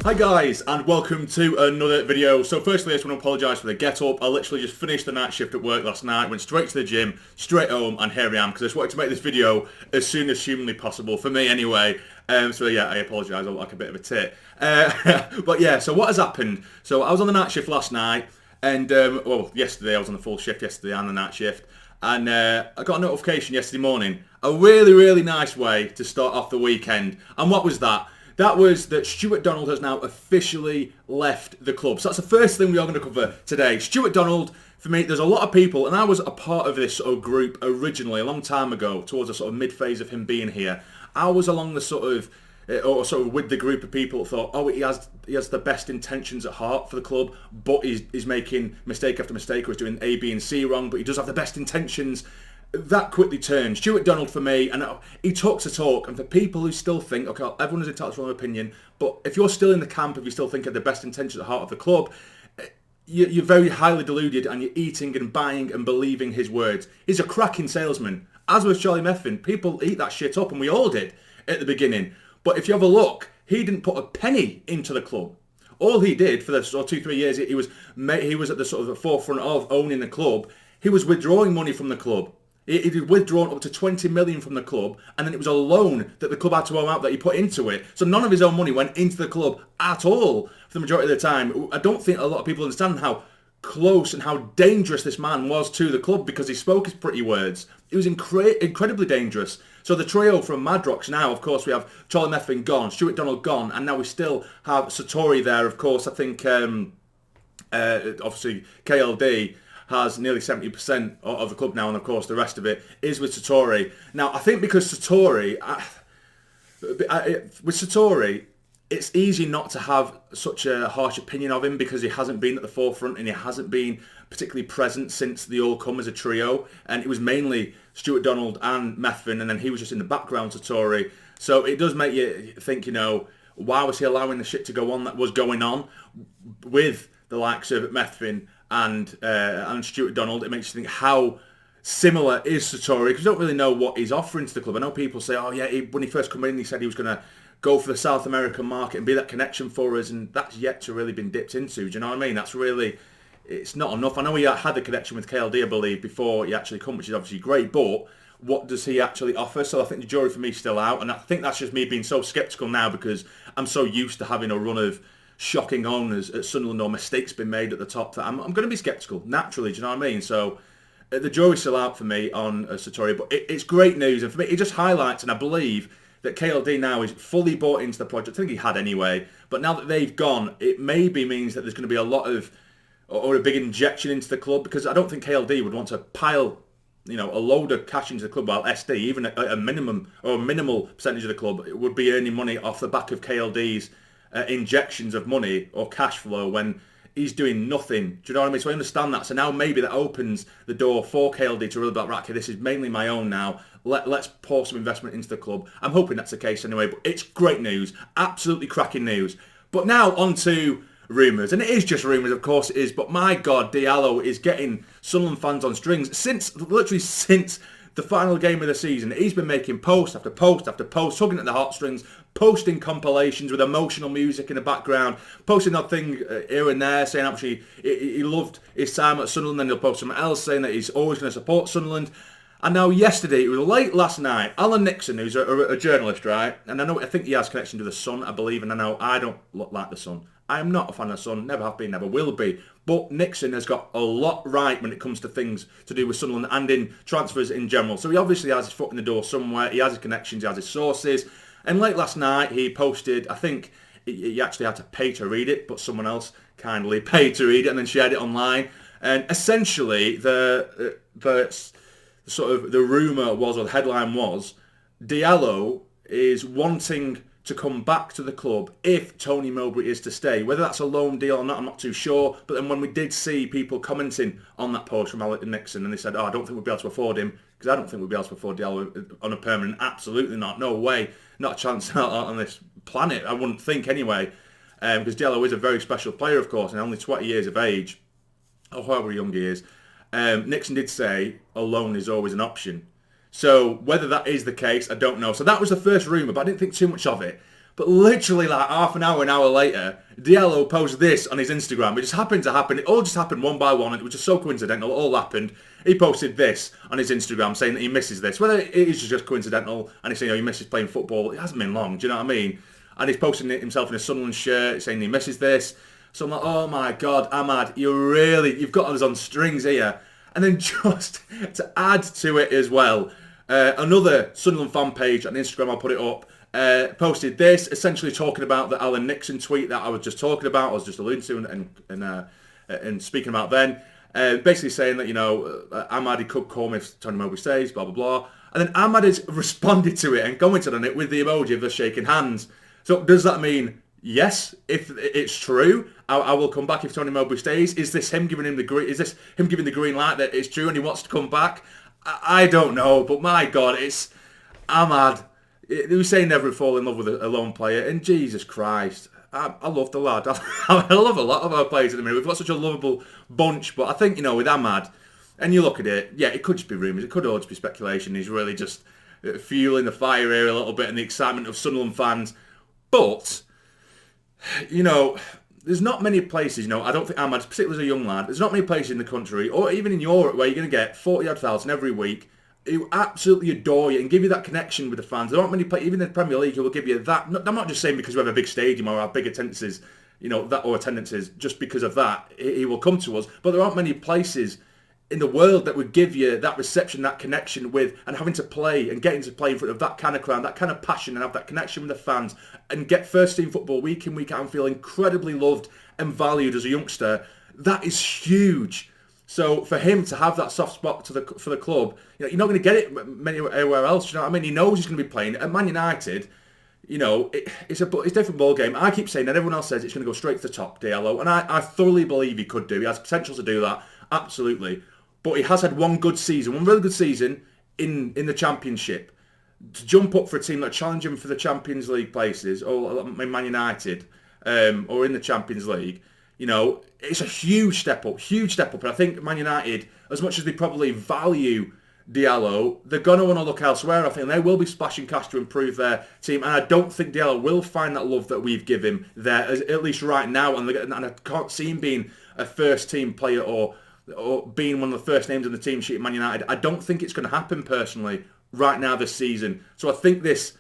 Hi guys, and welcome to another video. So firstly, I just want to apologise for the get up. I literally just finished the night shift at work last night, went straight to the gym, straight home, and here I am, because I just wanted to make this video as soon as humanly possible, for me anyway. So yeah, I apologise, I look like a bit of a tit. But yeah, so what has happened? So I was on the night shift last night, and well, yesterday, I was on the full shift yesterday and the night shift. And I got a notification yesterday morning, a really nice way to start off the weekend. And what was that? That was that Stewart Donald has now officially left the club. So that's the first thing we are going to cover today. Stewart Donald, for me, there's a lot of people, and I was a part of this sort of group originally, a long time ago, towards the sort of mid-phase of him being here. I was along the sort of with the group of people that thought, oh, he has the best intentions at heart for the club, but he's making mistake after mistake, or he's doing A, B and C wrong, but he does have the best intentions. That quickly turned. Stewart Donald for me, and he talks a talk, and for people who still think, okay, everyone is entitled to their own opinion, but if you're still in the camp, if you still think of the best intentions at the heart of the club, you're very highly deluded, and you're eating and buying and believing his words. He's a cracking salesman. As was Charlie Methven, people eat that shit up, and we all did at the beginning. But if you have a look, he didn't put a penny into the club. All he did for the sort of 2-3 years, he was at the sort of the forefront of owning the club. He was withdrawing money from the club. He'd withdrawn up to 20 million from the club, and then it was a loan that the club had to owe out that he put into it. So none of his own money went into the club at all for the majority of the time. I don't think a lot of people understand how close and how dangerous this man was to the club, because he spoke his pretty words. He was incredibly dangerous. So the trio from Mad Rocks now, of course, we have Charlie Methven gone, Stewart Donald gone, and now we still have Satori there. Of course, I think obviously KLD has nearly 70% of the club now, and of course the rest of it is with Satori. Now, I think because Satori, with Satori, it's easy not to have such a harsh opinion of him, because he hasn't been at the forefront and he hasn't been particularly present since they all come as a trio, and it was mainly Stewart Donald and Methven, and then he was just in the background, Satori. So it does make you think, you know, why was he allowing the shit to go on that was going on with the likes of Methven and Stewart Donald? It makes you think, how similar is Satori? Because you don't really know what he's offering to the club. I know people say, oh yeah, when he first came in, he said he was going to go for the South American market and be that connection for us, and that's yet to really been dipped into. Do you know what I mean? That's really, it's not enough. I know he had the connection with KLD, I believe, before he actually come, which is obviously great, but what does he actually offer? So I think the jury for me is still out, and I think that's just me being so sceptical now, because I'm so used to having a run of shocking owners at Sunderland, or mistakes been made at the top, that I'm going to be sceptical naturally. Do you know what I mean? So the jury's still out for me on Satori, but it's great news, and for me it just highlights, and I believe that KLD now is fully bought into the project. I think he had anyway, but now that they've gone, it maybe means that there's going to be a lot of, or a big injection into the club, because I don't think KLD would want to pile, you know, a load of cash into the club, while SD, even a minimum or a minimal percentage of the club, would be earning money off the back of KLD's injections of money or cash flow when he's doing nothing. Do you know what I mean? So I understand that. So now maybe that opens the door for KLD to really be like, right, okay, this is mainly my own now. Let's pour some investment into the club. I'm hoping that's the case anyway, but it's great news. Absolutely cracking news. But now on to rumours. And it is just rumours, of course it is. But my God, DIALLO is getting Sunderland fans on strings literally since the final game of the season. He's been making post after post after post, tugging at the heartstrings, posting compilations with emotional music in the background, posting that thing here and there, saying actually he loved his time at Sunderland, then he'll post something else saying that he's always going to support Sunderland. And now yesterday, it was late last night, Alan Nixon, who's a journalist, right? And I think he has connection to the Sun, I believe, and I know I don't look like the Sun. I am not a fan of the Sun, never have been, never will be. But Nixon has got a lot right when it comes to things to do with Sunderland and in transfers in general. So he obviously has his foot in the door somewhere, he has his connections, he has his sources. And late last night, he posted, I think he actually had to pay to read it, but someone else kindly paid to read it and then shared it online. And essentially, the rumour was, or the headline was, DIALLO is wanting to come back to the club if Tony Mowbray is to stay. Whether that's a loan deal or not, I'm not too sure. But then when we did see people commenting on that post from Alec Nixon, and they said, oh, I don't think we'll be able to afford him, because I don't think we'll be able to afford DIALLO on a permanent. Absolutely not. No way. Not a chance on this planet, I wouldn't think anyway. Because DIALLO is a very special player, of course, and only 20 years of age, or however young he is. Nixon did say a loan is always an option. So whether that is the case, I don't know. So that was the first rumour, but I didn't think too much of it. But literally like half an hour later, Diallo posted this on his Instagram. It just happened to happen. It all just happened one by one. It was just so coincidental. It all happened. He posted this on his Instagram saying that he misses this. Whether it is just coincidental and he's saying, he misses playing football, it hasn't been long. Do you know what I mean? And he's posting it himself in a Sunderland shirt saying he misses this. So I'm like, oh my God, Ahmad, you've got us on strings here. And then just to add to it as well, another Sunderland fan page on Instagram, I'll put it up, posted this, essentially talking about the Alan Nixon tweet that I was just talking about, I was just alluding to and speaking about then. Basically saying that, Ahmad, he could call me if Tony Mowbray stays, blah, blah, blah. And then Ahmad has responded to it and commented on it with the emoji of the shaking hands. So does that mean, yes, if it's true, I will come back if Tony Mowbray stays? Is this him giving him the green? Is this him giving the green light that it's true and he wants to come back? I don't know, but my God, it's Ahmad. He was saying never fall in love with a lone player, and Jesus Christ, I love the lad. I love a lot of our players at the minute. We've got such a lovable bunch, but I think, with Ahmad, and you look at it, yeah, it could just be rumours, it could all just be speculation. He's really just fueling the fire here a little bit and the excitement of Sunderland fans. But, there's not many places, I don't think Ahmad's, particularly as a young lad, there's not many places in the country, or even in Europe, where you're going to get 40-odd thousand every week who absolutely adore you and give you that connection with the fans. There aren't many places, even in the Premier League, who will give you that. I'm not just saying because we have a big stadium or have big attendances, attendances, just because of that, he will come to us. But there aren't many places in the world that would give you that reception, that connection with, and having to play and getting to play in front of that kind of crowd, that kind of passion, and have that connection with the fans, and get first team football week in, week out, and feel incredibly loved and valued as a youngster. That is huge. So for him to have that soft spot for the club, you're not going to get it anywhere else. You know what I mean? He knows he's going to be playing at Man United. It's a different ball game. I keep saying that, everyone else says it's going to go straight to the top, Diallo, and I thoroughly believe he could do. He has potential to do that, absolutely. But he has had one really good season in the Championship. To jump up for a team that challenge him for the Champions League places, or Man United, or in the Champions League, it's a huge step up. And I think Man United, as much as they probably value Diallo, they're going to want to look elsewhere. I think they will be splashing cash to improve their team, and I don't think Diallo will find that love that we've given him there, at least right now. And I can't see him being a first team player or being one of the first names on the team sheet at Man United. I don't think it's going to happen personally right now this season. So I think this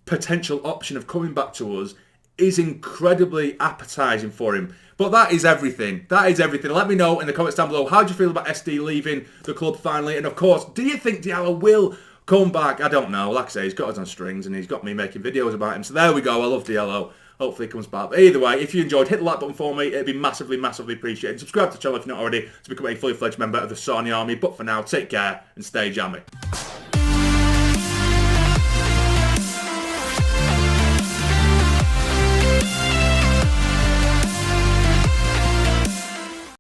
potential option of coming back to us is incredibly appetising for him. But that is everything. Let me know in the comments down below, how do you feel about SD leaving the club finally? And of course, do you think Diallo will come back? I don't know. Like I say, he's got us on strings and he's got me making videos about him. So there we go. I love Diallo. Hopefully he comes back. But either way, if you enjoyed, hit the like button for me. It'd be massively, massively appreciated. Subscribe to the channel if you're not already to become a fully fledged member of the Sarny Army. But for now, take care and stay jammy.